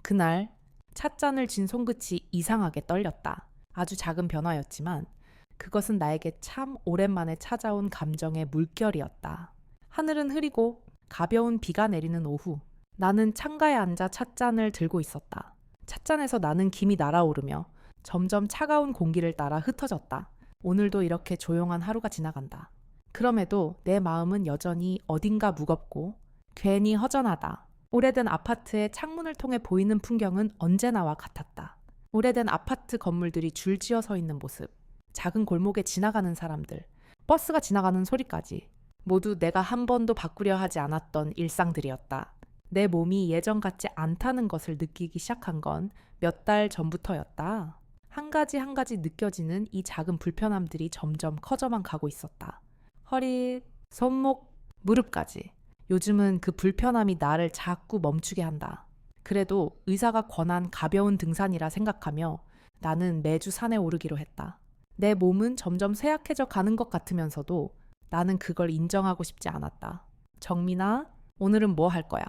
그날 찻잔을 쥔 손끝이 이상하게 떨렸다. 아주 작은 변화였지만 그것은 나에게 참 오랜만에 찾아온 감정의 물결이었다. 하늘은 흐리고 가벼운 비가 내리는 오후, 나는 창가에 앉아 찻잔을 들고 있었다. 찻잔에서 나는 김이 날아오르며 점점 차가운 공기를 따라 흩어졌다. 오늘도 이렇게 조용한 하루가 지나간다. 그럼에도 내 마음은 여전히 어딘가 무겁고 괜히 허전하다. 오래된 아파트의 창문을 통해 보이는 풍경은 언제나와 같았다. 오래된 아파트 건물들이 줄지어 서 있는 모습, 작은 골목에 지나가는 사람들, 버스가 지나가는 소리까지 모두 내가 한 번도 바꾸려 하지 않았던 일상들이었다. 내 몸이 예전 같지 않다는 것을 느끼기 시작한 건 몇 달 전부터였다. 한 가지 한 가지 느껴지는 이 작은 불편함들이 점점 커져만 가고 있었다. 허리, 손목, 무릎까지. 요즘은 그 불편함이 나를 자꾸 멈추게 한다. 그래도 의사가 권한 가벼운 등산이라 생각하며 나는 매주 산에 오르기로 했다. 내 몸은 점점 쇠약해져 가는 것 같으면서도 나는 그걸 인정하고 싶지 않았다. 정민아, 오늘은 뭐 할 거야?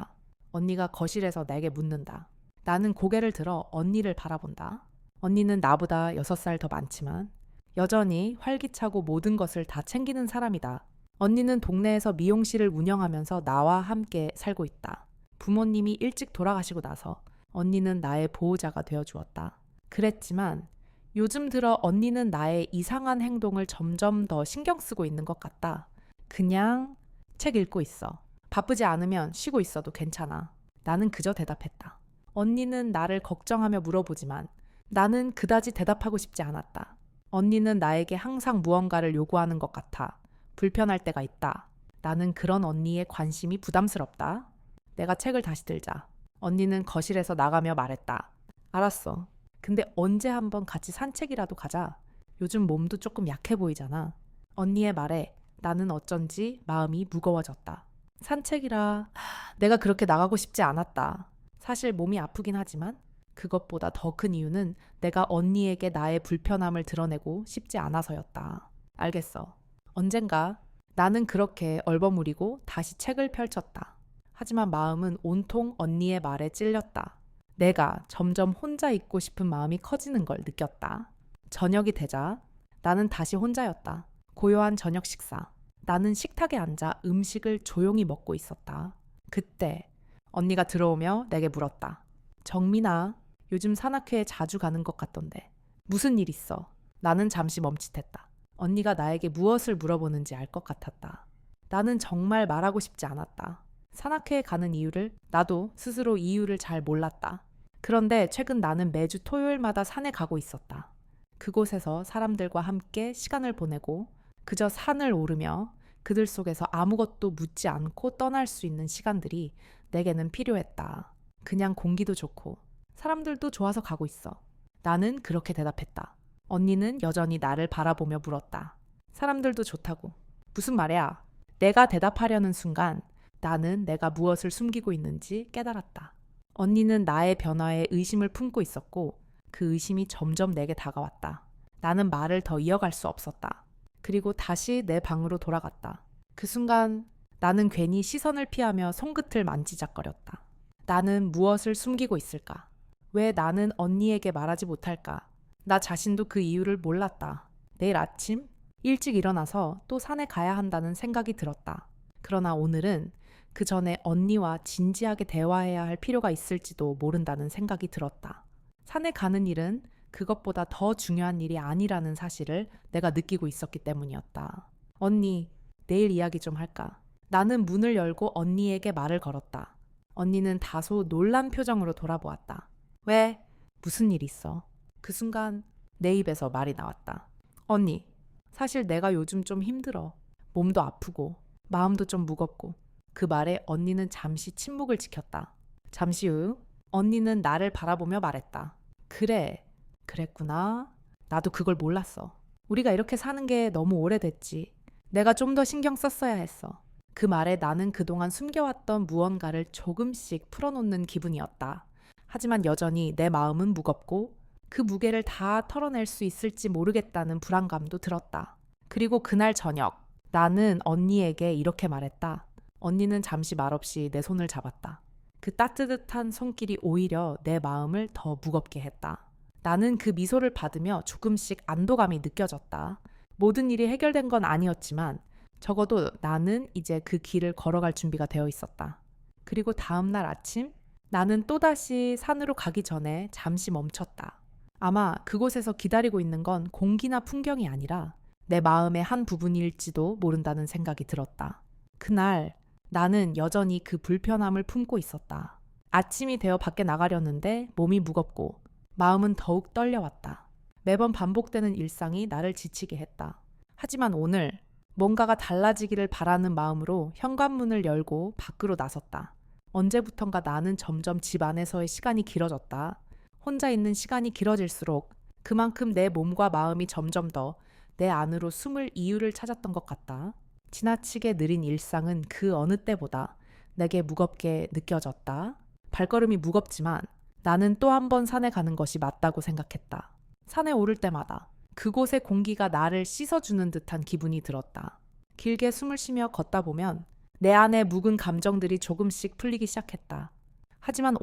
언니가 거실에서 내게 묻는다. 나는 고개를 들어 언니를 바라본다. 언니는 나보다 6살 더 많지만 여전히 활기차고 모든 것을 다 챙기는 사람이다. 언니는 동네에서 미용실을 운영하면서 나와 함께 살고 있다. 부모님이 일찍 돌아가시고 나서 언니는 나의 보호자가 되어 주었다. 그랬지만 요즘 들어 언니는 나의 이상한 행동을 점점 더 신경 쓰고 있는 것 같다. 그냥 책 읽고 있어. 바쁘지 않으면 쉬고 있어도 괜찮아. 나는 그저 대답했다. 언니는 나를 걱정하며 물어보지만 나는 그다지 대답하고 싶지 않았다. 언니는 나에게 항상 무언가를 요구하는 것 같아. 불편할 때가 있다. 나는 그런 언니의 관심이 부담스럽다. 내가 책을 다시 들자. 언니는 거실에서 나가며 말했다. 알았어. 근데 언제 한번 같이 산책이라도 가자. 요즘 몸도 조금 약해 보이잖아. 언니의 말에 나는 어쩐지 마음이 무거워졌다. 산책이라 내가 그렇게 나가고 싶지 않았다. 사실 몸이 아프긴 하지만 그것보다 더 큰 이유는 내가 언니에게 나의 불편함을 드러내고 싶지 않아서였다. 알겠어. 언젠가 나는 그렇게 얼버무리고 다시 책을 펼쳤다. 하지만 마음은 온통 언니의 말에 찔렸다. 내가 점점 혼자 있고 싶은 마음이 커지는 걸 느꼈다. 저녁이 되자 나는 다시 혼자였다. 고요한 저녁 식사. 나는 식탁에 앉아 음식을 조용히 먹고 있었다. 그때 언니가 들어오며 내게 물었다. 정민아, 요즘 산악회에 자주 가는 것 같던데. 무슨 일 있어? 나는 잠시 멈칫했다. 언니가 나에게 무엇을 물어보는지 알 것 같았다. 나는 정말 말하고 싶지 않았다. 산악회에 가는 이유를 나도 스스로 이유를 잘 몰랐다. 그런데 최근 나는 매주 토요일마다 산에 가고 있었다. 그곳에서 사람들과 함께 시간을 보내고 그저 산을 오르며 그들 속에서 아무것도 묻지 않고 떠날 수 있는 시간들이 내게는 필요했다. 그냥 공기도 좋고 사람들도 좋아서 가고 있어. 나는 그렇게 대답했다. 언니는 여전히 나를 바라보며 물었다. 사람들도 좋다고. 무슨 말이야? 내가 대답하려는 순간 나는 내가 무엇을 숨기고 있는지 깨달았다. 언니는 나의 변화에 의심을 품고 있었고 그 의심이 점점 내게 다가왔다. 나는 말을 더 이어갈 수 없었다. 그리고 다시 내 방으로 돌아갔다. 그 순간 나는 괜히 시선을 피하며 손끝을 만지작거렸다. 나는 무엇을 숨기고 있을까? 왜 나는 언니에게 말하지 못할까? 나 자신도 그 이유를 몰랐다. 내일 아침 일찍 일어나서 또 산에 가야 한다는 생각이 들었다. 그러나 오늘은 그 전에 언니와 진지하게 대화해야 할 필요가 있을지도 모른다는 생각이 들었다. 산에 가는 일은 그것보다 더 중요한 일이 아니라는 사실을 내가 느끼고 있었기 때문이었다. 언니, 내일 이야기 좀 할까? 나는 문을 열고 언니에게 말을 걸었다. 언니는 다소 놀란 표정으로 돌아보았다. 왜? 무슨 일 있어? 그 순간 내 입에서 말이 나왔다. 언니, 사실 내가 요즘 좀 힘들어. 몸도 아프고 마음도 좀 무겁고. 그 말에 언니는 잠시 침묵을 지켰다. 잠시 후 언니는 나를 바라보며 말했다. 그래, 그랬구나. 나도 그걸 몰랐어. 우리가 이렇게 사는 게 너무 오래됐지. 내가 좀 더 신경 썼어야 했어. 그 말에 나는 그동안 숨겨왔던 무언가를 조금씩 풀어놓는 기분이었다. 하지만 여전히 내 마음은 무겁고 그 무게를 다 털어낼 수 있을지 모르겠다는 불안감도 들었다. 그리고 그날 저녁, 나는 언니에게 이렇게 말했다. 언니는 잠시 말없이 내 손을 잡았다. 그 따뜻한 손길이 오히려 내 마음을 더 무겁게 했다. 나는 그 미소를 받으며 조금씩 안도감이 느껴졌다. 모든 일이 해결된 건 아니었지만 적어도 나는 이제 그 길을 걸어갈 준비가 되어 있었다. 그리고 다음 날 아침 나는 또다시 산으로 가기 전에 잠시 멈췄다. 아마 그곳에서 기다리고 있는 건 공기나 풍경이 아니라 내 마음의 한 부분일지도 모른다는 생각이 들었다. 그날 나는 여전히 그 불편함을 품고 있었다. 아침이 되어 밖에 나가려는데 몸이 무겁고 마음은 더욱 떨려왔다. 매번 반복되는 일상이 나를 지치게 했다. 하지만 오늘 뭔가가 달라지기를 바라는 마음으로 현관문을 열고 밖으로 나섰다. 언제부턴가 나는 점점 집 안에서의 시간이 길어졌다. 혼자 있는 시간이 길어질수록 그만큼 내 몸과 마음이 점점 더 내 안으로 숨을 이유를 찾았던 것 같다. 지나치게 느린 일상은 그 어느 때보다 내게 무겁게 느껴졌다. 발걸음이 무겁지만 나는 또 한 번 산에 가는 것이 맞다고 생각했다. 산에 오를 때마다 그곳의 공기가 나를 씻어주는 듯한 기분이 들었다. 길게 숨을 쉬며 걷다 보면 내 안의 묵은 감정들이 조금씩 풀리기 시작했다. 하지만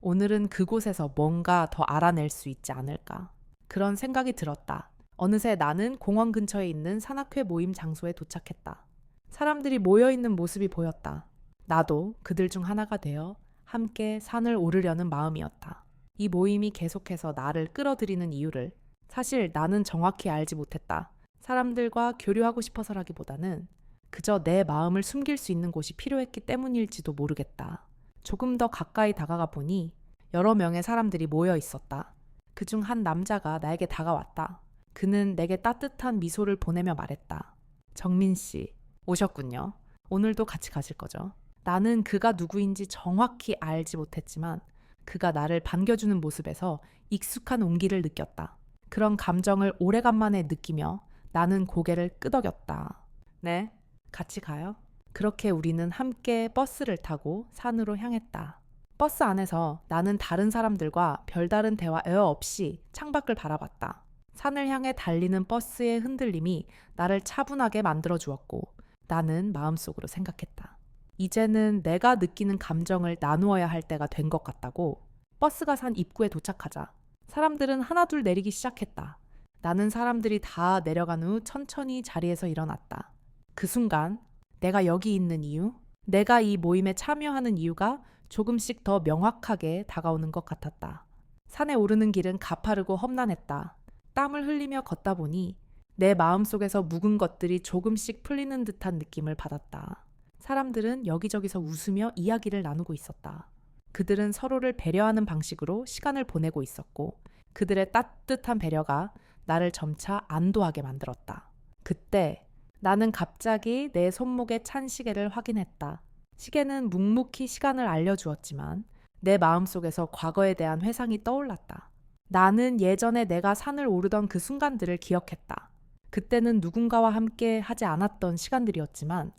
오늘은 그곳에서 뭔가 더 알아낼 수 있지 않을까. 그런 생각이 들었다. 어느새 나는 공원 근처에 있는 산악회 모임 장소에 도착했다. 사람들이 모여있는 모습이 보였다. 나도 그들 중 하나가 되어 함께 산을 오르려는 마음이었다. 이 모임이 계속해서 나를 끌어들이는 이유를 사실 나는 정확히 알지 못했다. 사람들과 교류하고 싶어서라기보다는 그저 내 마음을 숨길 수 있는 곳이 필요했기 때문일지도 모르겠다. 조금 더 가까이 다가가 보니 여러 명의 사람들이 모여 있었다. 그중 한 남자가 나에게 다가왔다. 그는 내게 따뜻한 미소를 보내며 말했다. 정민 씨, 오셨군요. 오늘도 같이 가실 거죠? 나는 그가 누구인지 정확히 알지 못했지만 그가 나를 반겨주는 모습에서 익숙한 온기를 느꼈다. 그런 감정을 오래간만에 느끼며 나는 고개를 끄덕였다. 네, 같이 가요? 그렇게 우리는 함께 버스를 타고 산으로 향했다. 버스 안에서 나는 다른 사람들과 별다른 대화 없이 창밖을 바라봤다. 산을 향해 달리는 버스의 흔들림이 나를 차분하게 만들어 주었고 나는 마음속으로 생각했다. 이제는 내가 느끼는 감정을 나누어야 할 때가 된 것 같다고. 버스가 산 입구에 도착하자 사람들은 하나둘 내리기 시작했다. 나는 사람들이 다 내려간 후 천천히 자리에서 일어났다. 그 순간 내가 여기 있는 이유, 내가 이 모임에 참여하는 이유가 조금씩 더 명확하게 다가오는 것 같았다. 산에 오르는 길은 가파르고 험난했다. 땀을 흘리며 걷다 보니 내 마음속에서 묵은 것들이 조금씩 풀리는 듯한 느낌을 받았다. 사람들은 여기저기서 웃으며 이야기를 나누고 있었다. 그들은 서로를 배려하는 방식으로 시간을 보내고 있었고 그들의 따뜻한 배려가 나를 점차 안도하게 만들었다. 그때 나는 갑자기 내 손목에 찬 시계를 확인했다. 시계는 묵묵히 시간을 알려주었지만 내 마음속에서 과거에 대한 회상이 떠올랐다. 나는 예전에 내가 산을 오르던 그 순간들을 기억했다. 그때는 누군가와 함께 하지 않았던 시간들이었지만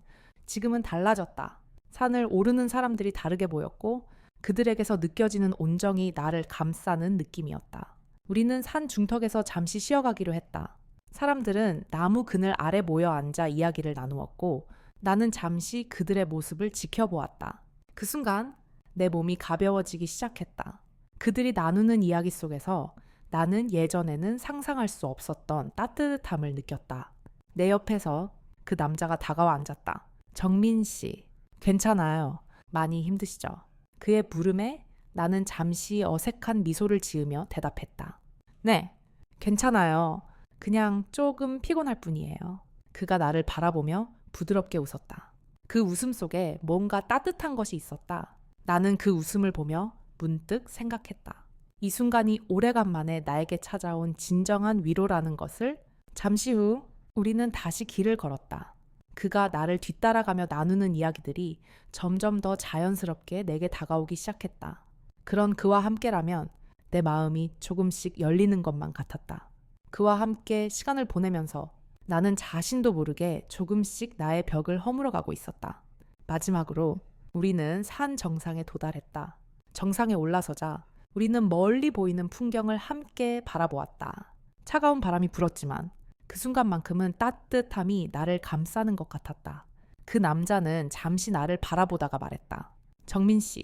지금은 달라졌다. 산을 오르는 사람들이 다르게 보였고 그들에게서 느껴지는 온정이 나를 감싸는 느낌이었다. 우리는 산 중턱에서 잠시 쉬어가기로 했다. 사람들은 나무 그늘 아래 모여 앉아 이야기를 나누었고 나는 잠시 그들의 모습을 지켜보았다. 그 순간 내 몸이 가벼워지기 시작했다. 그들이 나누는 이야기 속에서 나는 예전에는 상상할 수 없었던 따뜻함을 느꼈다. 내 옆에서 그 남자가 다가와 앉았다. 정민 씨, 괜찮아요. 많이 힘드시죠? 그의 물음에 나는 잠시 어색한 미소를 지으며 대답했다. 네, 괜찮아요. 그냥 조금 피곤할 뿐이에요. 그가 나를 바라보며 부드럽게 웃었다. 그 웃음 속에 뭔가 따뜻한 것이 있었다. 나는 그 웃음을 보며 문득 생각했다. 이 순간이 오래간만에 나에게 찾아온 진정한 위로라는 것을. 잠시 후 우리는 다시 길을 걸었다. 그가 나를 뒤따라가며 나누는 이야기들이 점점 더 자연스럽게 내게 다가오기 시작했다. 그런 그와 함께라면 내 마음이 조금씩 열리는 것만 같았다. 그와 함께 시간을 보내면서 나는 자신도 모르게 조금씩 나의 벽을 허물어가고 있었다. 마지막으로 우리는 산 정상에 도달했다. 정상에 올라서자 우리는 멀리 보이는 풍경을 함께 바라보았다. 차가운 바람이 불었지만 그 순간만큼은 따뜻함이 나를 감싸는 것 같았다. 그 남자는 잠시 나를 바라보다가 말했다. 정민 씨,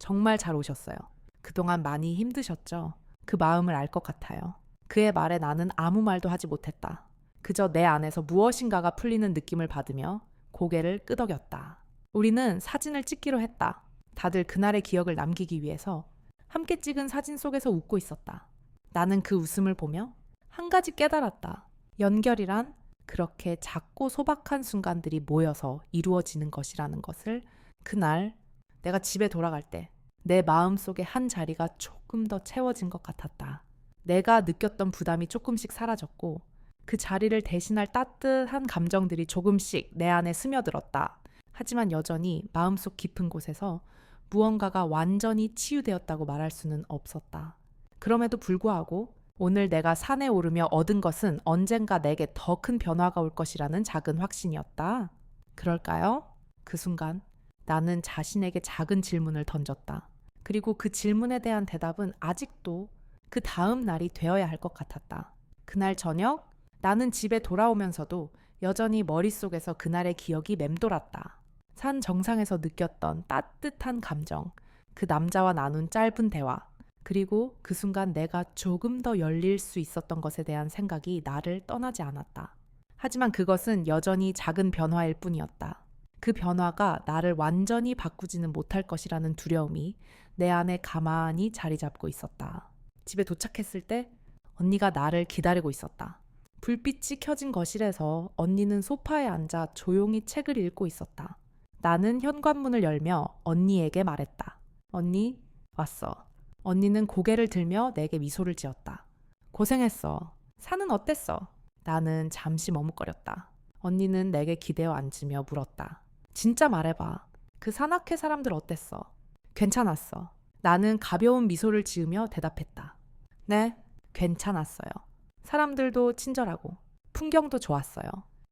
정말 잘 오셨어요. 그동안 많이 힘드셨죠? 그 마음을 알 것 같아요. 그의 말에 나는 아무 말도 하지 못했다. 그저 내 안에서 무엇인가가 풀리는 느낌을 받으며 고개를 끄덕였다. 우리는 사진을 찍기로 했다. 다들 그날의 기억을 남기기 위해서 함께 찍은 사진 속에서 웃고 있었다. 나는 그 웃음을 보며 한 가지 깨달았다. 연결이란 그렇게 작고 소박한 순간들이 모여서 이루어지는 것이라는 것을 그날 내가 집에 돌아갈 때 내 마음속의 한 자리가 조금 더 채워진 것 같았다. 내가 느꼈던 부담이 조금씩 사라졌고 그 자리를 대신할 따뜻한 감정들이 조금씩 내 안에 스며들었다. 하지만 여전히 마음속 깊은 곳에서 무언가가 완전히 치유되었다고 말할 수는 없었다. 그럼에도 불구하고 오늘 내가 산에 오르며 얻은 것은 언젠가 내게 더 큰 변화가 올 것이라는 작은 확신이었다. 그럴까요? 그 순간 나는 자신에게 작은 질문을 던졌다. 그리고 그 질문에 대한 대답은 아직도 그 다음 날이 되어야 할 것 같았다. 그날 저녁 나는 집에 돌아오면서도 여전히 머릿속에서 그날의 기억이 맴돌았다. 산 정상에서 느꼈던 따뜻한 감정, 그 남자와 나눈 짧은 대화, 그리고 그 순간 내가 조금 더 열릴 수 있었던 것에 대한 생각이 나를 떠나지 않았다. 하지만 그것은 여전히 작은 변화일 뿐이었다. 그 변화가 나를 완전히 바꾸지는 못할 것이라는 두려움이 내 안에 가만히 자리 잡고 있었다. 집에 도착했을 때 언니가 나를 기다리고 있었다. 불빛이 켜진 거실에서 언니는 소파에 앉아 조용히 책을 읽고 있었다. 나는 현관문을 열며 언니에게 말했다. 언니, 왔어. 언니는 고개를 들며 내게 미소를 지었다. 고생했어. 산은 어땠어? 나는 잠시 머뭇거렸다. 언니는 내게 기대어 앉으며 물었다. 진짜 말해봐. 그 산악회 사람들 어땠어? 괜찮았어. 나는 가벼운 미소를 지으며 대답했다. 네, 괜찮았어요. 사람들도 친절하고 풍경도 좋았어요.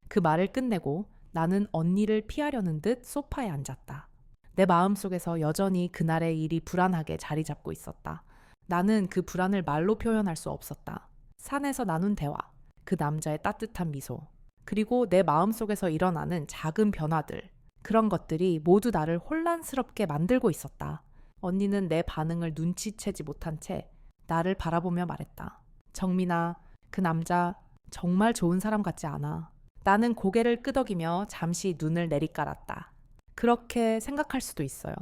그 말을 끝내고 나는 언니를 피하려는 듯 소파에 앉았다. 내 마음속에서 여전히 그날의 일이 불안하게 자리 잡고 있었다. 나는 그 불안을 말로 표현할 수 없었다. 산에서 나눈 대화, 그 남자의 따뜻한 미소, 그리고 내 마음속에서 일어나는 작은 변화들, 그런 것들이 모두 나를 혼란스럽게 만들고 있었다. 언니는 내 반응을 눈치채지 못한 채 나를 바라보며 말했다. 정민아, 그 남자 정말 좋은 사람 같지 않아. 나는 고개를 끄덕이며 잠시 눈을 내리깔았다. 그렇게 생각할 수도 있어요.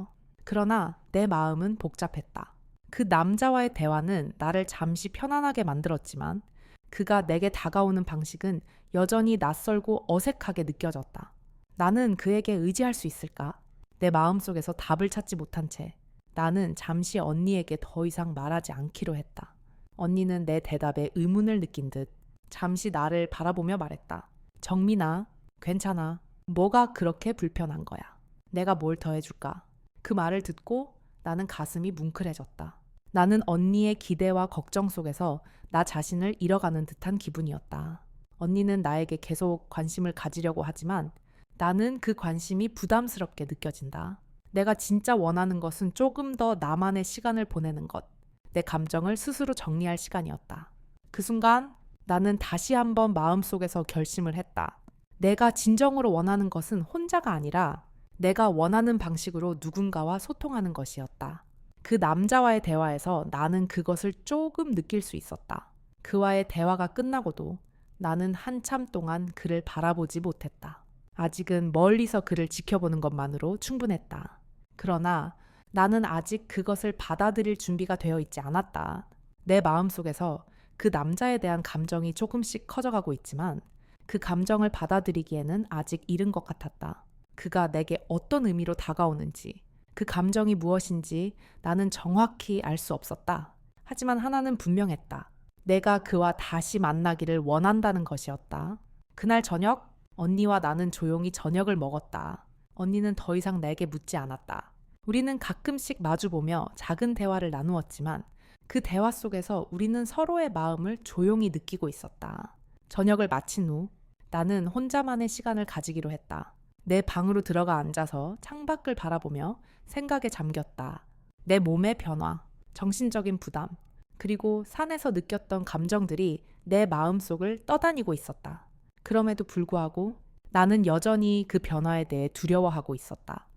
그러나 내 마음은 복잡했다. 그 남자와의 대화는 나를 잠시 편안하게 만들었지만 그가 내게 다가오는 방식은 여전히 낯설고 어색하게 느껴졌다. 나는 그에게 의지할 수 있을까? 내 마음속에서 답을 찾지 못한 채 나는 잠시 언니에게 더 이상 말하지 않기로 했다. 언니는 내 대답에 의문을 느낀 듯 잠시 나를 바라보며 말했다. 정민아, 괜찮아. 뭐가 그렇게 불편한 거야? 내가 뭘 더 해줄까? 그 말을 듣고 나는 가슴이 뭉클해졌다. 나는 언니의 기대와 걱정 속에서 나 자신을 잃어가는 듯한 기분이었다. 언니는 나에게 계속 관심을 가지려고 하지만 나는 그 관심이 부담스럽게 느껴진다. 내가 진짜 원하는 것은 조금 더 나만의 시간을 보내는 것, 내 감정을 스스로 정리할 시간이었다. 그 순간 나는 다시 한번 마음속에서 결심을 했다. 내가 진정으로 원하는 것은 혼자가 아니라 내가 원하는 방식으로 누군가와 소통하는 것이었다. 그 남자와의 대화에서 나는 그것을 조금 느낄 수 있었다. 그와의 대화가 끝나고도 나는 한참 동안 그를 바라보지 못했다. 아직은 멀리서 그를 지켜보는 것만으로 충분했다. 그러나 나는 아직 그것을 받아들일 준비가 되어 있지 않았다. 내 마음속에서 그 남자에 대한 감정이 조금씩 커져가고 있지만 그 감정을 받아들이기에는 아직 이른 것 같았다. 그가 내게 어떤 의미로 다가오는지, 그 감정이 무엇인지 나는 정확히 알 수 없었다. 하지만 하나는 분명했다. 내가 그와 다시 만나기를 원한다는 것이었다. 그날 저녁, 언니와 나는 조용히 저녁을 먹었다. 언니는 더 이상 내게 묻지 않았다. 우리는 가끔씩 마주보며 작은 대화를 나누었지만 그 대화 속에서 우리는 서로의 마음을 조용히 느끼고 있었다. 저녁을 마친 후 나는 혼자만의 시간을 가지기로 했다. 내 방으로 들어가 앉아서 창밖을 바라보며 생각에 잠겼다. 내 몸의 변화, 정신적인 부담, 그리고 산에서 느꼈던 감정들이 내 마음속을 떠다니고 있었다. 그럼에도 불구하고 나는 여전히 그 변화에 대해 두려워하고 있었다.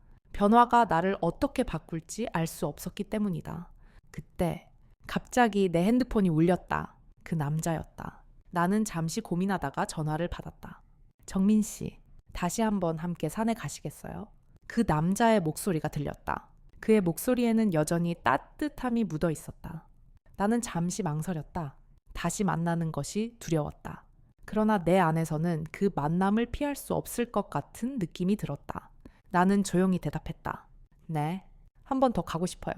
변화가 나를 어떻게 바꿀지 알 수 없었기 때문이다. 그때 갑자기 내 핸드폰이 울렸다. 그 남자였다. 나는 잠시 고민하다가 전화를 받았다. 정민 씨, 다시 한번 함께 산에 가시겠어요? 그 남자의 목소리가 들렸다. 그의 목소리에는 여전히 따뜻함이 묻어 있었다. 나는 잠시 망설였다. 다시 만나는 것이 두려웠다. 그러나 내 안에서는 그 만남을 피할 수 없을 것 같은 느낌이 들었다. 나는 조용히 대답했다. 네, 한 번 더 가고 싶어요.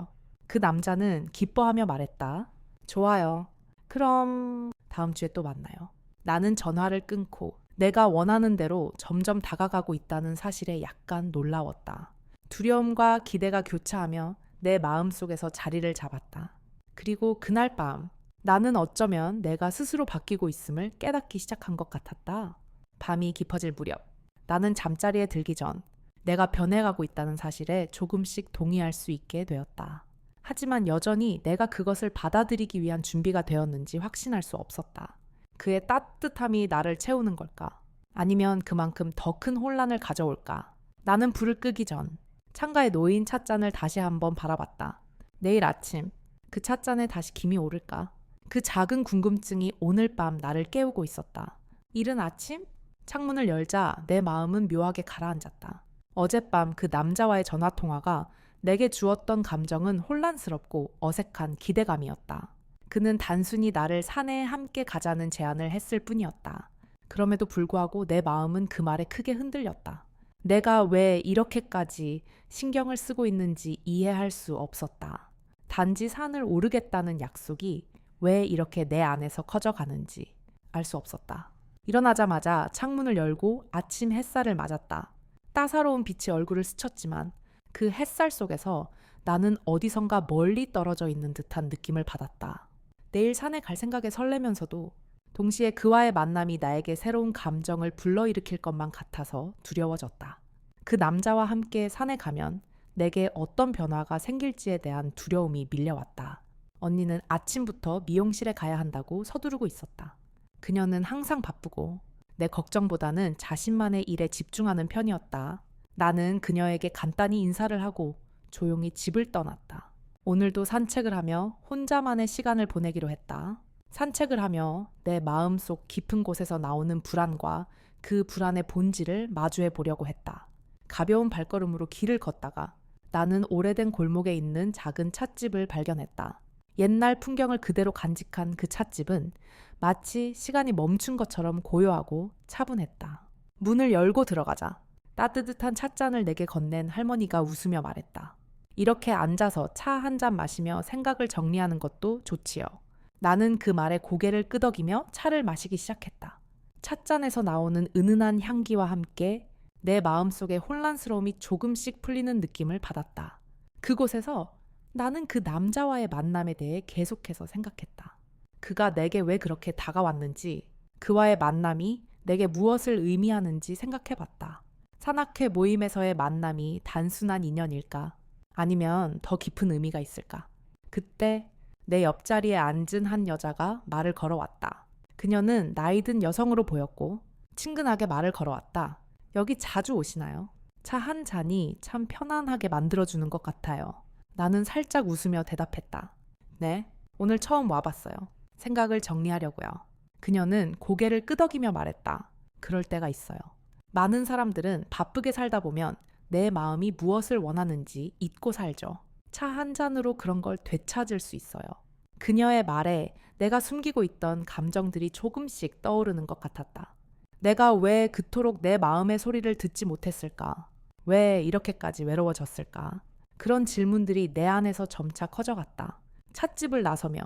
그 남자는 기뻐하며 말했다. 좋아요. 그럼 다음 주에 또 만나요. 나는 전화를 끊고 내가 원하는 대로 점점 다가가고 있다는 사실에 약간 놀라웠다. 두려움과 기대가 교차하며 내 마음속에서 자리를 잡았다. 그리고 그날 밤 나는 어쩌면 내가 스스로 바뀌고 있음을 깨닫기 시작한 것 같았다. 밤이 깊어질 무렵 나는 잠자리에 들기 전 내가 변해가고 있다는 사실에 조금씩 동의할 수 있게 되었다. 하지만 여전히 내가 그것을 받아들이기 위한 준비가 되었는지 확신할 수 없었다. 그의 따뜻함이 나를 채우는 걸까? 아니면 그만큼 더 큰 혼란을 가져올까? 나는 불을 끄기 전 창가에 놓인 찻잔을 다시 한번 바라봤다. 내일 아침 그 찻잔에 다시 김이 오를까? 그 작은 궁금증이 오늘 밤 나를 깨우고 있었다. 이른 아침 창문을 열자 내 마음은 묘하게 가라앉았다. 어젯밤 그 남자와의 전화통화가 내게 주었던 감정은 혼란스럽고 어색한 기대감이었다. 그는 단순히 나를 산에 함께 가자는 제안을 했을 뿐이었다. 그럼에도 불구하고 내 마음은 그 말에 크게 흔들렸다. 내가 왜 이렇게까지 신경을 쓰고 있는지 이해할 수 없었다. 단지 산을 오르겠다는 약속이 왜 이렇게 내 안에서 커져가는지 알 수 없었다. 일어나자마자 창문을 열고 아침 햇살을 맞았다. 따사로운 빛이 얼굴을 스쳤지만 그 햇살 속에서 나는 어디선가 멀리 떨어져 있는 듯한 느낌을 받았다. 내일 산에 갈 생각에 설레면서도 동시에 그와의 만남이 나에게 새로운 감정을 불러일으킬 것만 같아서 두려워졌다. 그 남자와 함께 산에 가면 내게 어떤 변화가 생길지에 대한 두려움이 밀려왔다. 언니는 아침부터 미용실에 가야 한다고 서두르고 있었다. 그녀는 항상 바쁘고 내 걱정보다는 자신만의 일에 집중하는 편이었다. 나는 그녀에게 간단히 인사를 하고 조용히 집을 떠났다. 오늘도 산책을 하며 혼자만의 시간을 보내기로 했다. 산책을 하며 내 마음속 깊은 곳에서 나오는 불안과 그 불안의 본질을 마주해 보려고 했다. 가벼운 발걸음으로 길을 걷다가 나는 오래된 골목에 있는 작은 찻집을 발견했다. 옛날 풍경을 그대로 간직한 그 찻집은 마치 시간이 멈춘 것처럼 고요하고 차분했다. 문을 열고 들어가자 따뜻한 찻잔을 내게 건넨 할머니가 웃으며 말했다. 이렇게 앉아서 차 한 잔 마시며 생각을 정리하는 것도 좋지요. 나는 그 말에 고개를 끄덕이며 차를 마시기 시작했다. 찻잔에서 나오는 은은한 향기와 함께 내 마음속의 혼란스러움이 조금씩 풀리는 느낌을 받았다. 그곳에서 나는 그 남자와의 만남에 대해 계속해서 생각했다. 그가 내게 왜 그렇게 다가왔는지, 그와의 만남이 내게 무엇을 의미하는지 생각해봤다. 산악회 모임에서의 만남이 단순한 인연일까? 아니면 더 깊은 의미가 있을까? 그때 내 옆자리에 앉은 한 여자가 말을 걸어왔다. 그녀는 나이 든 여성으로 보였고 친근하게 말을 걸어왔다. 여기 자주 오시나요? 차 한 잔이 참 편안하게 만들어주는 것 같아요. 나는 살짝 웃으며 대답했다. 네, 오늘 처음 와봤어요. 생각을 정리하려고요. 그녀는 고개를 끄덕이며 말했다. 그럴 때가 있어요. 많은 사람들은 바쁘게 살다 보면 내 마음이 무엇을 원하는지 잊고 살죠. 차 한 잔으로 그런 걸 되찾을 수 있어요. 그녀의 말에 내가 숨기고 있던 감정들이 조금씩 떠오르는 것 같았다. 내가 왜 그토록 내 마음의 소리를 듣지 못했을까? 왜 이렇게까지 외로워졌을까? 그런 질문들이 내 안에서 점차 커져갔다. 찻집을 나서며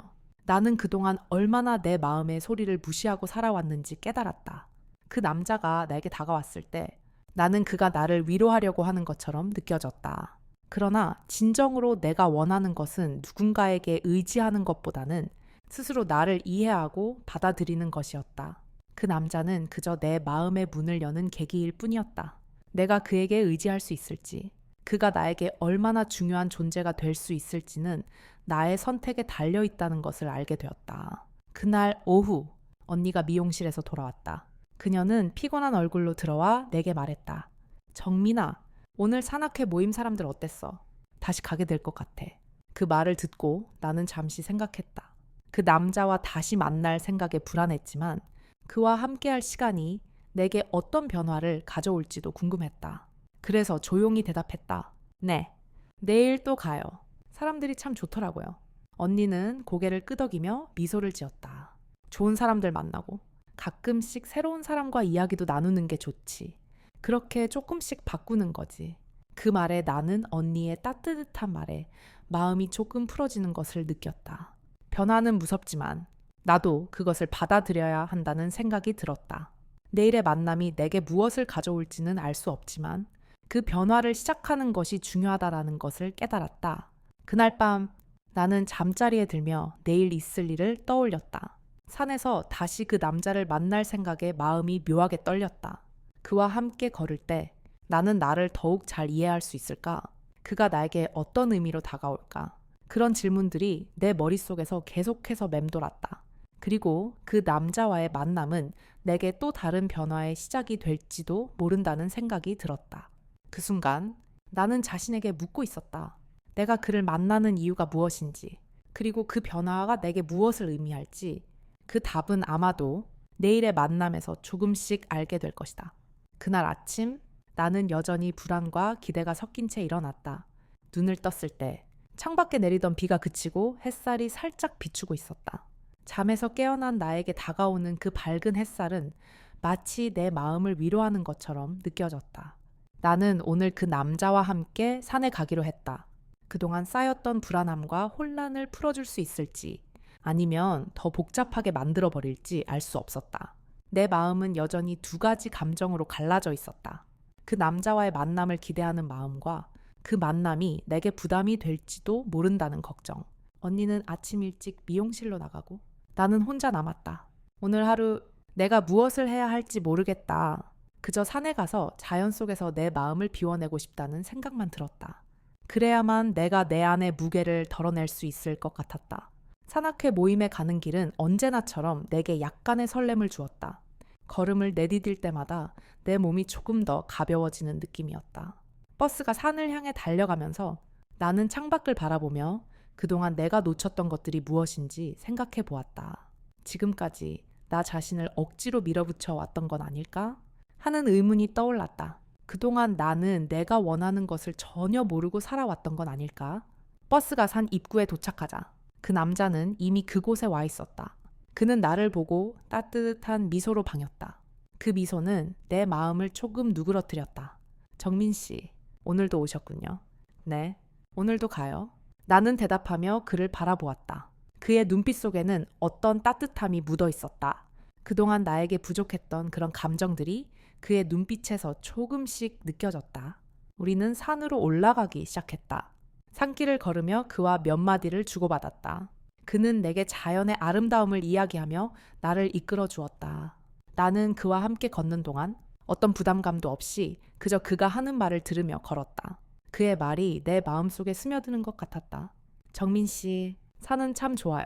나는 그동안 얼마나 내 마음의 소리를 무시하고 살아왔는지 깨달았다. 그 남자가 나에게 다가왔을 때 나는 그가 나를 위로하려고 하는 것처럼 느껴졌다. 그러나 진정으로 내가 원하는 것은 누군가에게 의지하는 것보다는 스스로 나를 이해하고 받아들이는 것이었다. 그 남자는 그저 내 마음의 문을 여는 계기일 뿐이었다. 내가 그에게 의지할 수 있을지, 그가 나에게 얼마나 중요한 존재가 될 수 있을지는 나의 선택에 달려 있다는 것을 알게 되었다. 그날 오후 언니가 미용실에서 돌아왔다. 그녀는 피곤한 얼굴로 들어와 내게 말했다. 정민아, 오늘 산악회 모임 사람들 어땠어? 다시 가게 될 것 같아. 그 말을 듣고 나는 잠시 생각했다. 그 남자와 다시 만날 생각에 불안했지만 그와 함께할 시간이 내게 어떤 변화를 가져올지도 궁금했다. 그래서 조용히 대답했다. 네, 내일 또 가요. 사람들이 참 좋더라고요. 언니는 고개를 끄덕이며 미소를 지었다. 좋은 사람들 만나고 가끔씩 새로운 사람과 이야기도 나누는 게 좋지. 그렇게 조금씩 바꾸는 거지. 그 말에 나는 언니의 따뜻한 말에 마음이 조금 풀어지는 것을 느꼈다. 변화는 무섭지만 나도 그것을 받아들여야 한다는 생각이 들었다. 내일의 만남이 내게 무엇을 가져올지는 알 수 없지만 그 변화를 시작하는 것이 중요하다라는 것을 깨달았다. 그날 밤 나는 잠자리에 들며 내일 있을 일을 떠올렸다. 산에서 다시 그 남자를 만날 생각에 마음이 묘하게 떨렸다. 그와 함께 걸을 때 나는 나를 더욱 잘 이해할 수 있을까? 그가 나에게 어떤 의미로 다가올까? 그런 질문들이 내 머릿속에서 계속해서 맴돌았다. 그리고 그 남자와의 만남은 내게 또 다른 변화의 시작이 될지도 모른다는 생각이 들었다. 그 순간 나는 자신에게 묻고 있었다. 내가 그를 만나는 이유가 무엇인지, 그리고 그 변화가 내게 무엇을 의미할지, 그 답은 아마도 내일의 만남에서 조금씩 알게 될 것이다. 그날 아침 나는 여전히 불안과 기대가 섞인 채 일어났다. 눈을 떴을 때 창밖에 내리던 비가 그치고 햇살이 살짝 비추고 있었다. 잠에서 깨어난 나에게 다가오는 그 밝은 햇살은 마치 내 마음을 위로하는 것처럼 느껴졌다. 나는 오늘 그 남자와 함께 산에 가기로 했다. 그동안 쌓였던 불안함과 혼란을 풀어줄 수 있을지 아니면 더 복잡하게 만들어버릴지 알 수 없었다. 내 마음은 여전히 두 가지 감정으로 갈라져 있었다. 그 남자와의 만남을 기대하는 마음과 그 만남이 내게 부담이 될지도 모른다는 걱정. 언니는 아침 일찍 미용실로 나가고 나는 혼자 남았다. 오늘 하루 내가 무엇을 해야 할지 모르겠다. 그저 산에 가서 자연 속에서 내 마음을 비워내고 싶다는 생각만 들었다. 그래야만 내가 내 안의 무게를 덜어낼 수 있을 것 같았다. 산악회 모임에 가는 길은 언제나처럼 내게 약간의 설렘을 주었다. 걸음을 내디딜 때마다 내 몸이 조금 더 가벼워지는 느낌이었다. 버스가 산을 향해 달려가면서 나는 창밖을 바라보며 그동안 내가 놓쳤던 것들이 무엇인지 생각해 보았다. 지금까지 나 자신을 억지로 밀어붙여 왔던 건 아닐까? 하는 의문이 떠올랐다. 그동안 나는 내가 원하는 것을 전혀 모르고 살아왔던 건 아닐까? 버스가 산 입구에 도착하자 그 남자는 이미 그곳에 와 있었다. 그는 나를 보고 따뜻한 미소로 방었다. 그 미소는 내 마음을 조금 누그러뜨렸다. 정민 씨, 오늘도 오셨군요. 네, 오늘도 가요. 나는 대답하며 그를 바라보았다. 그의 눈빛 속에는 어떤 따뜻함이 묻어 있었다. 그동안 나에게 부족했던 그런 감정들이 그의 눈빛에서 조금씩 느껴졌다. 우리는 산으로 올라가기 시작했다. 산길을 걸으며 그와 몇 마디를 주고받았다. 그는 내게 자연의 아름다움을 이야기하며 나를 이끌어 주었다. 나는 그와 함께 걷는 동안 어떤 부담감도 없이 그저 그가 하는 말을 들으며 걸었다. 그의 말이 내 마음속에 스며드는 것 같았다. 정민 씨, 산은 참 좋아요.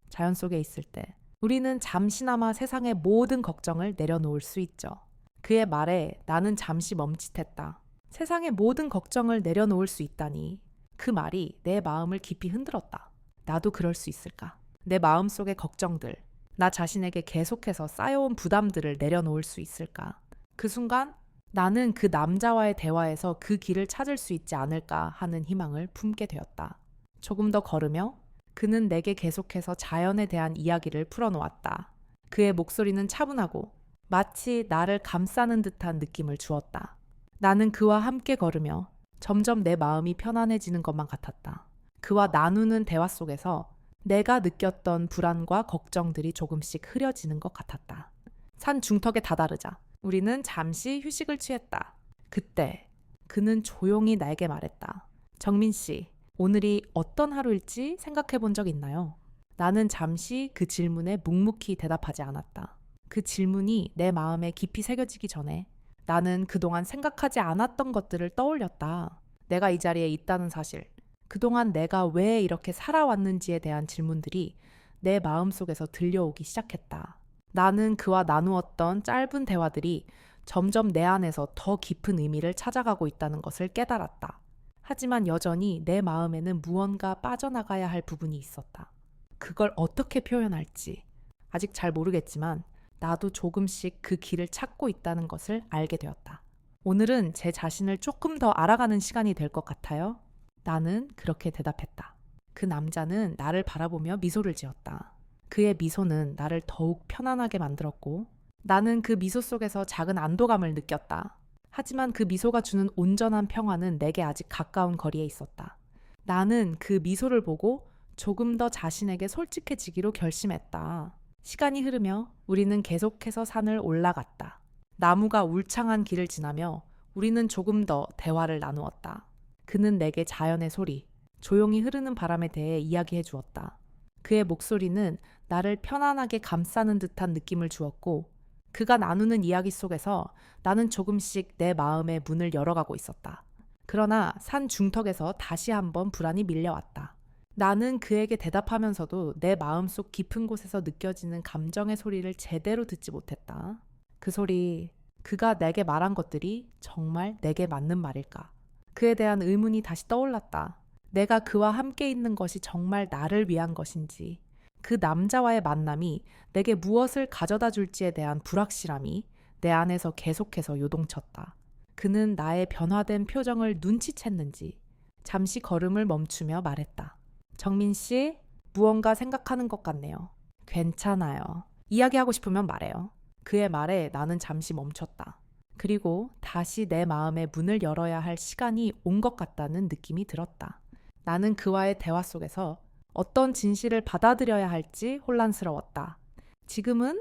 자연 속에 있을 때 우리는 잠시나마 세상의 모든 걱정을 내려놓을 수 있죠. 그의 말에 나는 잠시 멈칫했다. 세상의 모든 걱정을 내려놓을 수 있다니. 그 말이 내 마음을 깊이 흔들었다. 나도 그럴 수 있을까? 내 마음속의 걱정들, 나 자신에게 계속해서 쌓여온 부담들을 내려놓을 수 있을까? 그 순간 나는 그 남자와의 대화에서 그 길을 찾을 수 있지 않을까 하는 희망을 품게 되었다. 조금 더 걸으며 그는 내게 계속해서 자연에 대한 이야기를 풀어놓았다. 그의 목소리는 차분하고 마치 나를 감싸는 듯한 느낌을 주었다. 나는 그와 함께 걸으며 점점 내 마음이 편안해지는 것만 같았다. 그와 나누는 대화 속에서 내가 느꼈던 불안과 걱정들이 조금씩 흐려지는 것 같았다. 산 중턱에 다다르자 우리는 잠시 휴식을 취했다. 그때 그는 조용히 나에게 말했다. 정민 씨, 오늘이 어떤 하루일지 생각해 본 적 있나요? 나는 잠시 그 질문에 묵묵히 대답하지 않았다. 그 질문이 내 마음에 깊이 새겨지기 전에 나는 그동안 생각하지 않았던 것들을 떠올렸다. 내가 이 자리에 있다는 사실, 그동안 내가 왜 이렇게 살아왔는지에 대한 질문들이 내 마음속에서 들려오기 시작했다. 나는 그와 나누었던 짧은 대화들이 점점 내 안에서 더 깊은 의미를 찾아가고 있다는 것을 깨달았다. 하지만 여전히 내 마음에는 무언가 빠져나가야 할 부분이 있었다. 그걸 어떻게 표현할지 아직 잘 모르겠지만 나도 조금씩 그 길을 찾고 있다는 것을 알게 되었다. 오늘은 제 자신을 조금 더 알아가는 시간이 될 것 같아요. 나는 그렇게 대답했다. 그 남자는 나를 바라보며 미소를 지었다. 그의 미소는 나를 더욱 편안하게 만들었고 나는 그 미소 속에서 작은 안도감을 느꼈다. 하지만 그 미소가 주는 온전한 평화는 내게 아직 가까운 거리에 있었다. 나는 그 미소를 보고 조금 더 자신에게 솔직해지기로 결심했다. 시간이 흐르며 우리는 계속해서 산을 올라갔다. 나무가 울창한 길을 지나며 우리는 조금 더 대화를 나누었다. 그는 내게 자연의 소리, 조용히 흐르는 바람에 대해 이야기해 주었다. 그의 목소리는 나를 편안하게 감싸는 듯한 느낌을 주었고 그가 나누는 이야기 속에서 나는 조금씩 내 마음의 문을 열어가고 있었다. 그러나 산 중턱에서 다시 한번 불안이 밀려왔다. 나는 그에게 대답하면서도 내 마음속 깊은 곳에서 느껴지는 감정의 소리를 제대로 듣지 못했다. 그 소리, 그가 내게 말한 것들이 정말 내게 맞는 말일까? 그에 대한 의문이 다시 떠올랐다. 내가 그와 함께 있는 것이 정말 나를 위한 것인지, 그 남자와의 만남이 내게 무엇을 가져다 줄지에 대한 불확실함이 내 안에서 계속해서 요동쳤다. 그는 나의 변화된 표정을 눈치챘는지 잠시 걸음을 멈추며 말했다. 정민 씨, 무언가 생각하는 것 같네요. 괜찮아요. 이야기하고 싶으면 말해요. 그의 말에 나는 잠시 멈췄다. 그리고 다시 내 마음의 문을 열어야 할 시간이 온 것 같다는 느낌이 들었다. 나는 그와의 대화 속에서 어떤 진실을 받아들여야 할지 혼란스러웠다. 지금은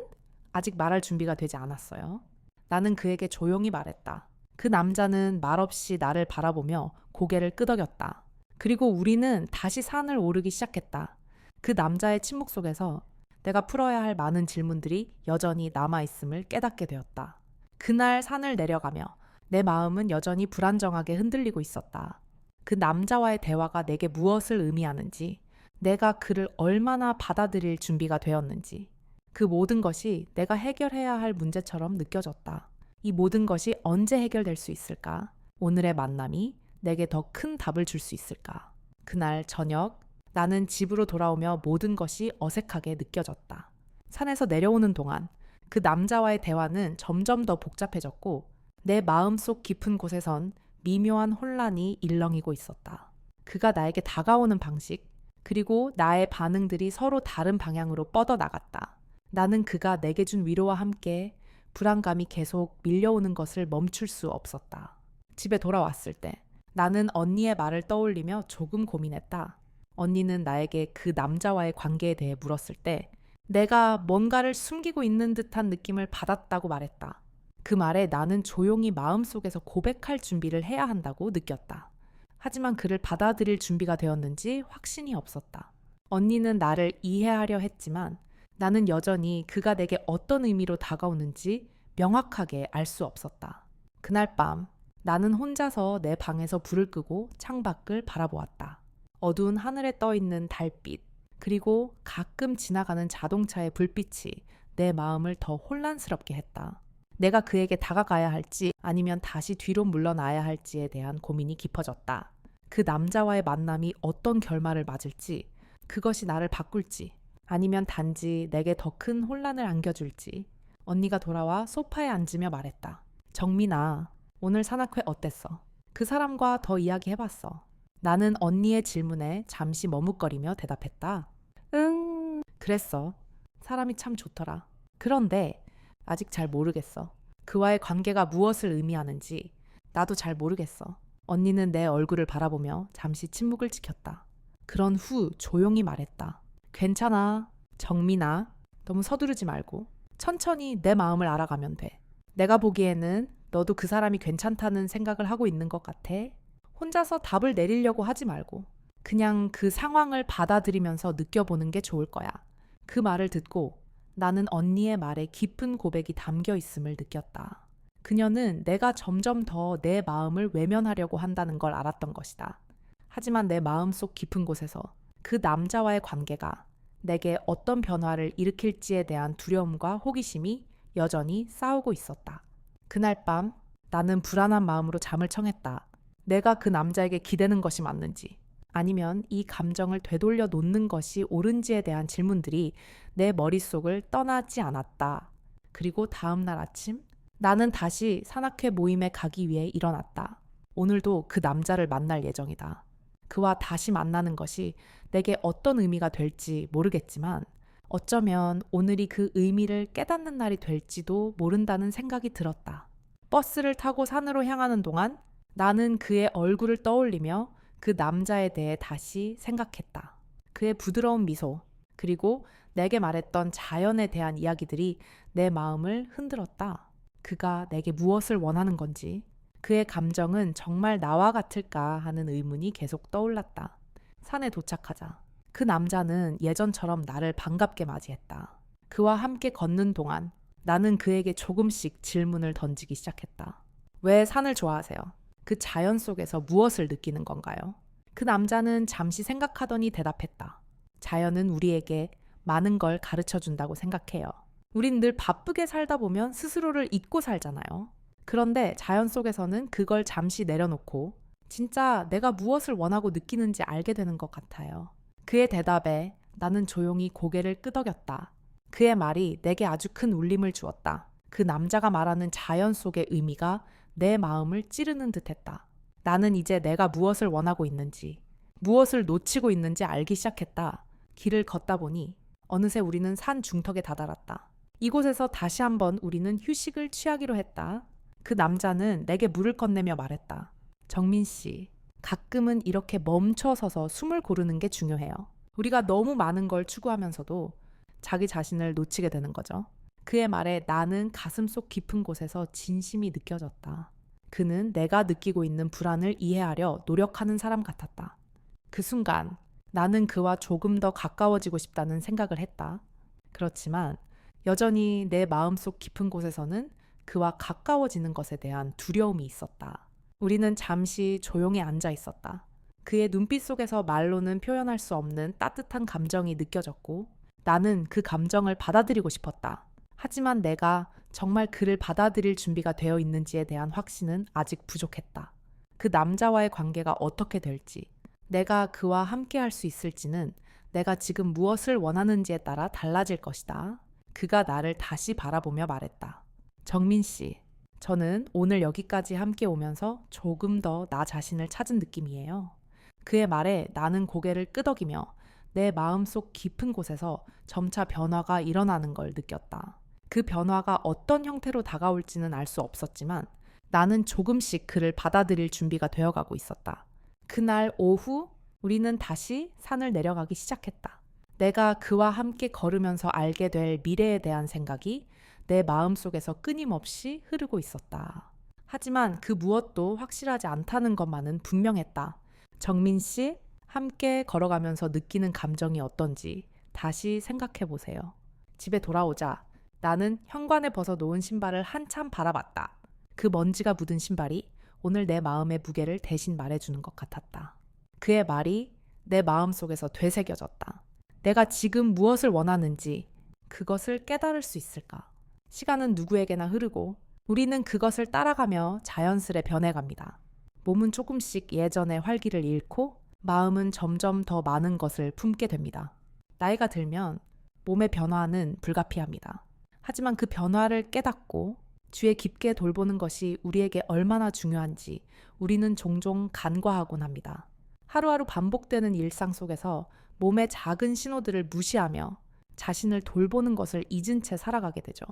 아직 말할 준비가 되지 않았어요. 나는 그에게 조용히 말했다. 그 남자는 말없이 나를 바라보며 고개를 끄덕였다. 그리고 우리는 다시 산을 오르기 시작했다. 그 남자의 침묵 속에서 내가 풀어야 할 많은 질문들이 여전히 남아있음을 깨닫게 되었다. 그날 산을 내려가며 내 마음은 여전히 불안정하게 흔들리고 있었다. 그 남자와의 대화가 내게 무엇을 의미하는지, 내가 그를 얼마나 받아들일 준비가 되었는지, 그 모든 것이 내가 해결해야 할 문제처럼 느껴졌다. 이 모든 것이 언제 해결될 수 있을까? 오늘의 만남이 내게 더 큰 답을 줄 수 있을까? 그날 저녁, 나는 집으로 돌아오며 모든 것이 어색하게 느껴졌다. 산에서 내려오는 동안 그 남자와의 대화는 점점 더 복잡해졌고 내 마음속 깊은 곳에선 미묘한 혼란이 일렁이고 있었다. 그가 나에게 다가오는 방식, 그리고 나의 반응들이 서로 다른 방향으로 뻗어나갔다. 나는 그가 내게 준 위로와 함께 불안감이 계속 밀려오는 것을 멈출 수 없었다. 집에 돌아왔을 때 나는 언니의 말을 떠올리며 조금 고민했다. 언니는 나에게 그 남자와의 관계에 대해 물었을 때 내가 뭔가를 숨기고 있는 듯한 느낌을 받았다고 말했다. 그 말에 나는 조용히 마음속에서 고백할 준비를 해야 한다고 느꼈다. 하지만 그를 받아들일 준비가 되었는지 확신이 없었다. 언니는 나를 이해하려 했지만 나는 여전히 그가 내게 어떤 의미로 다가오는지 명확하게 알 수 없었다. 그날 밤 나는 혼자서 내 방에서 불을 끄고 창밖을 바라보았다. 어두운 하늘에 떠있는 달빛, 그리고 가끔 지나가는 자동차의 불빛이 내 마음을 더 혼란스럽게 했다. 내가 그에게 다가가야 할지 아니면 다시 뒤로 물러나야 할지에 대한 고민이 깊어졌다. 그 남자와의 만남이 어떤 결말을 맞을지, 그것이 나를 바꿀지, 아니면 단지 내게 더 큰 혼란을 안겨줄지. 언니가 돌아와 소파에 앉으며 말했다. 정민아, 오늘 산악회 어땠어? 그 사람과 더 이야기해봤어. 나는 언니의 질문에 잠시 머뭇거리며 대답했다. 그랬어. 사람이 참 좋더라. 그런데 아직 잘 모르겠어. 그와의 관계가 무엇을 의미하는지 나도 잘 모르겠어. 언니는 내 얼굴을 바라보며 잠시 침묵을 지켰다. 그런 후 조용히 말했다. 괜찮아. 정민아, 너무 서두르지 말고 천천히 내 마음을 알아가면 돼. 내가 보기에는 너도 그 사람이 괜찮다는 생각을 하고 있는 것 같아. 혼자서 답을 내리려고 하지 말고 그냥 그 상황을 받아들이면서 느껴보는 게 좋을 거야. 그 말을 듣고 나는 언니의 말에 깊은 고백이 담겨 있음을 느꼈다. 그녀는 내가 점점 더 내 마음을 외면하려고 한다는 걸 알았던 것이다. 하지만 내 마음속 깊은 곳에서 그 남자와의 관계가 내게 어떤 변화를 일으킬지에 대한 두려움과 호기심이 여전히 싸우고 있었다. 그날 밤 나는 불안한 마음으로 잠을 청했다. 내가 그 남자에게 기대는 것이 맞는지, 아니면 이 감정을 되돌려 놓는 것이 옳은지에 대한 질문들이 내 머릿속을 떠나지 않았다. 그리고 다음 날 아침 나는 다시 산악회 모임에 가기 위해 일어났다. 오늘도 그 남자를 만날 예정이다. 그와 다시 만나는 것이 내게 어떤 의미가 될지 모르겠지만 어쩌면 오늘이 그 의미를 깨닫는 날이 될지도 모른다는 생각이 들었다. 버스를 타고 산으로 향하는 동안 나는 그의 얼굴을 떠올리며 그 남자에 대해 다시 생각했다. 그의 부드러운 미소, 그리고 내게 말했던 자연에 대한 이야기들이 내 마음을 흔들었다. 그가 내게 무엇을 원하는 건지, 그의 감정은 정말 나와 같을까 하는 의문이 계속 떠올랐다. 산에 도착하자 그 남자는 예전처럼 나를 반갑게 맞이했다. 그와 함께 걷는 동안 나는 그에게 조금씩 질문을 던지기 시작했다. 왜 산을 좋아하세요? 그 자연 속에서 무엇을 느끼는 건가요? 그 남자는 잠시 생각하더니 대답했다. 자연은 우리에게 많은 걸 가르쳐 준다고 생각해요. 우린 늘 바쁘게 살다 보면 스스로를 잊고 살잖아요. 그런데 자연 속에서는 그걸 잠시 내려놓고 진짜 내가 무엇을 원하고 느끼는지 알게 되는 것 같아요. 그의 대답에 나는 조용히 고개를 끄덕였다. 그의 말이 내게 아주 큰 울림을 주었다. 그 남자가 말하는 자연 속의 의미가 내 마음을 찌르는 듯했다. 나는 이제 내가 무엇을 원하고 있는지, 무엇을 놓치고 있는지 알기 시작했다. 길을 걷다 보니 어느새 우리는 산 중턱에 다다랐다. 이곳에서 다시 한번 우리는 휴식을 취하기로 했다. 그 남자는 내게 물을 건네며 말했다. 정민 씨, 가끔은 이렇게 멈춰서서 숨을 고르는 게 중요해요. 우리가 너무 많은 걸 추구하면서도 자기 자신을 놓치게 되는 거죠. 그의 말에 나는 가슴속 깊은 곳에서 진심이 느껴졌다. 그는 내가 느끼고 있는 불안을 이해하려 노력하는 사람 같았다. 그 순간 나는 그와 조금 더 가까워지고 싶다는 생각을 했다. 그렇지만 여전히 내 마음속 깊은 곳에서는 그와 가까워지는 것에 대한 두려움이 있었다. 우리는 잠시 조용히 앉아 있었다. 그의 눈빛 속에서 말로는 표현할 수 없는 따뜻한 감정이 느껴졌고 나는 그 감정을 받아들이고 싶었다. 하지만 내가 정말 그를 받아들일 준비가 되어 있는지에 대한 확신은 아직 부족했다. 그 남자와의 관계가 어떻게 될지, 내가 그와 함께 할 수 있을지는 내가 지금 무엇을 원하는지에 따라 달라질 것이다. 그가 나를 다시 바라보며 말했다. 정민 씨, 저는 오늘 여기까지 함께 오면서 조금 더 나 자신을 찾은 느낌이에요. 그의 말에 나는 고개를 끄덕이며 내 마음속 깊은 곳에서 점차 변화가 일어나는 걸 느꼈다. 그 변화가 어떤 형태로 다가올지는 알 수 없었지만 나는 조금씩 그를 받아들일 준비가 되어가고 있었다. 그날 오후 우리는 다시 산을 내려가기 시작했다. 내가 그와 함께 걸으면서 알게 될 미래에 대한 생각이 내 마음속에서 끊임없이 흐르고 있었다. 하지만 그 무엇도 확실하지 않다는 것만은 분명했다. 정민 씨, 함께 걸어가면서 느끼는 감정이 어떤지 다시 생각해 보세요. 집에 돌아오자 나는 현관에 벗어 놓은 신발을 한참 바라봤다. 그 먼지가 묻은 신발이 오늘 내 마음의 무게를 대신 말해주는 것 같았다. 그의 말이 내 마음속에서 되새겨졌다. 내가 지금 무엇을 원하는지 그것을 깨달을 수 있을까? 시간은 누구에게나 흐르고 우리는 그것을 따라가며 자연스레 변해갑니다. 몸은 조금씩 예전의 활기를 잃고 마음은 점점 더 많은 것을 품게 됩니다. 나이가 들면 몸의 변화는 불가피합니다. 하지만 그 변화를 깨닫고 주에 깊게 돌보는 것이 우리에게 얼마나 중요한지 우리는 종종 간과하곤 합니다. 하루하루 반복되는 일상 속에서 몸의 작은 신호들을 무시하며 자신을 돌보는 것을 잊은 채 살아가게 되죠.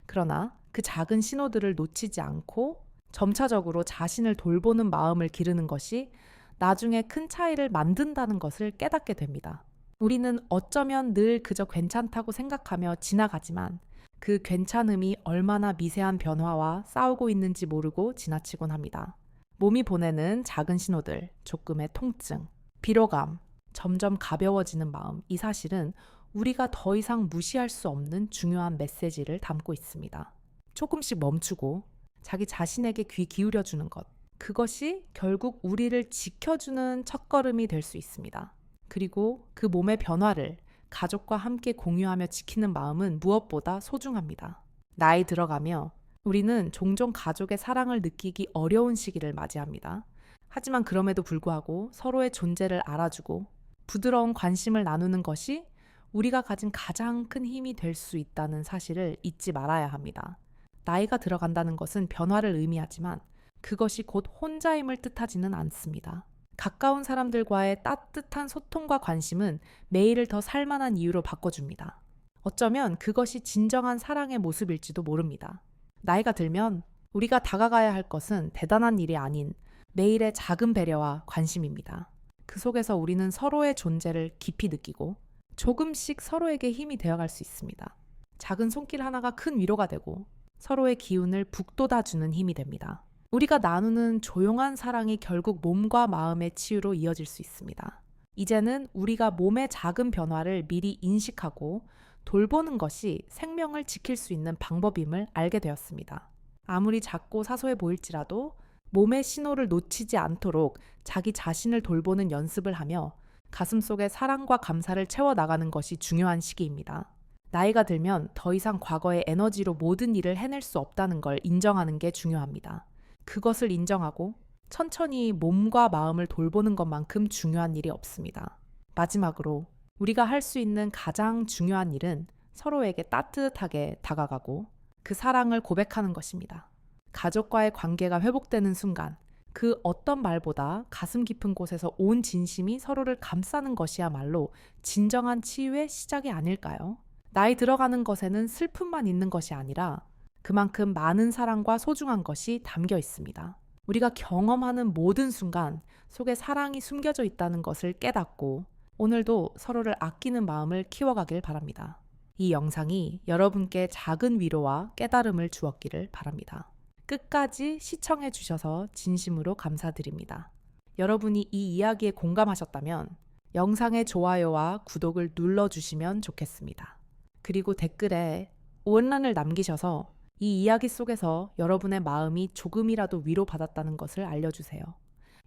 그러나 그 작은 신호들을 놓치지 않고 점차적으로 자신을 돌보는 마음을 기르는 것이 나중에 큰 차이를 만든다는 것을 깨닫게 됩니다. 우리는 어쩌면 늘 그저 괜찮다고 생각하며 지나가지만 그 괜찮음이 얼마나 미세한 변화와 싸우고 있는지 모르고 지나치곤 합니다. 몸이 보내는 작은 신호들, 조금의 통증, 피로감, 점점 가벼워지는 마음, 이 사실은 우리가 더 이상 무시할 수 없는 중요한 메시지를 담고 있습니다. 조금씩 멈추고 자기 자신에게 귀 기울여주는 것, 그것이 결국 우리를 지켜주는 첫걸음이 될 수 있습니다. 그리고 그 몸의 변화를 가족과 함께 공유하며 지키는 마음은 무엇보다 소중합니다. 나이 들어가며 우리는 종종 가족의 사랑을 느끼기 어려운 시기를 맞이합니다. 하지만 그럼에도 불구하고 서로의 존재를 알아주고 부드러운 관심을 나누는 것이 우리가 가진 가장 큰 힘이 될 수 있다는 사실을 잊지 말아야 합니다. 나이가 들어간다는 것은 변화를 의미하지만 그것이 곧 혼자임을 뜻하지는 않습니다. 가까운 사람들과의 따뜻한 소통과 관심은 매일을 더 살만한 이유로 바꿔줍니다. 어쩌면 그것이 진정한 사랑의 모습일지도 모릅니다. 나이가 들면 우리가 다가가야 할 것은 대단한 일이 아닌 매일의 작은 배려와 관심입니다. 그 속에서 우리는 서로의 존재를 깊이 느끼고 조금씩 서로에게 힘이 되어갈 수 있습니다. 작은 손길 하나가 큰 위로가 되고 서로의 기운을 북돋아주는 힘이 됩니다. 우리가 나누는 조용한 사랑이 결국 몸과 마음의 치유로 이어질 수 있습니다. 이제는 우리가 몸의 작은 변화를 미리 인식하고 돌보는 것이 생명을 지킬 수 있는 방법임을 알게 되었습니다. 아무리 작고 사소해 보일지라도 몸의 신호를 놓치지 않도록 자기 자신을 돌보는 연습을 하며 가슴속에 사랑과 감사를 채워나가는 것이 중요한 시기입니다. 나이가 들면 더 이상 과거의 에너지로 모든 일을 해낼 수 없다는 걸 인정하는 게 중요합니다. 그것을 인정하고 천천히 몸과 마음을 돌보는 것만큼 중요한 일이 없습니다. 마지막으로 우리가 할 수 있는 가장 중요한 일은 서로에게 따뜻하게 다가가고 그 사랑을 고백하는 것입니다. 가족과의 관계가 회복되는 순간 그 어떤 말보다 가슴 깊은 곳에서 온 진심이 서로를 감싸는 것이야말로 진정한 치유의 시작이 아닐까요? 나이 들어가는 것에는 슬픔만 있는 것이 아니라 그만큼 많은 사랑과 소중한 것이 담겨 있습니다. 우리가 경험하는 모든 순간 속에 사랑이 숨겨져 있다는 것을 깨닫고 오늘도 서로를 아끼는 마음을 키워가길 바랍니다. 이 영상이 여러분께 작은 위로와 깨달음을 주었기를 바랍니다. 끝까지 시청해 주셔서 진심으로 감사드립니다. 여러분이 이 이야기에 공감하셨다면 영상의 좋아요와 구독을 눌러주시면 좋겠습니다. 그리고 댓글에 응원란을 남기셔서 이 이야기 속에서 여러분의 마음이 조금이라도 위로받았다는 것을 알려주세요.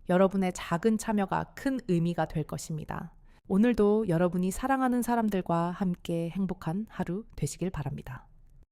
여러분의 작은 참여가 큰 의미가 될 것입니다. 오늘도 여러분이 사랑하는 사람들과 함께 행복한 하루 되시길 바랍니다.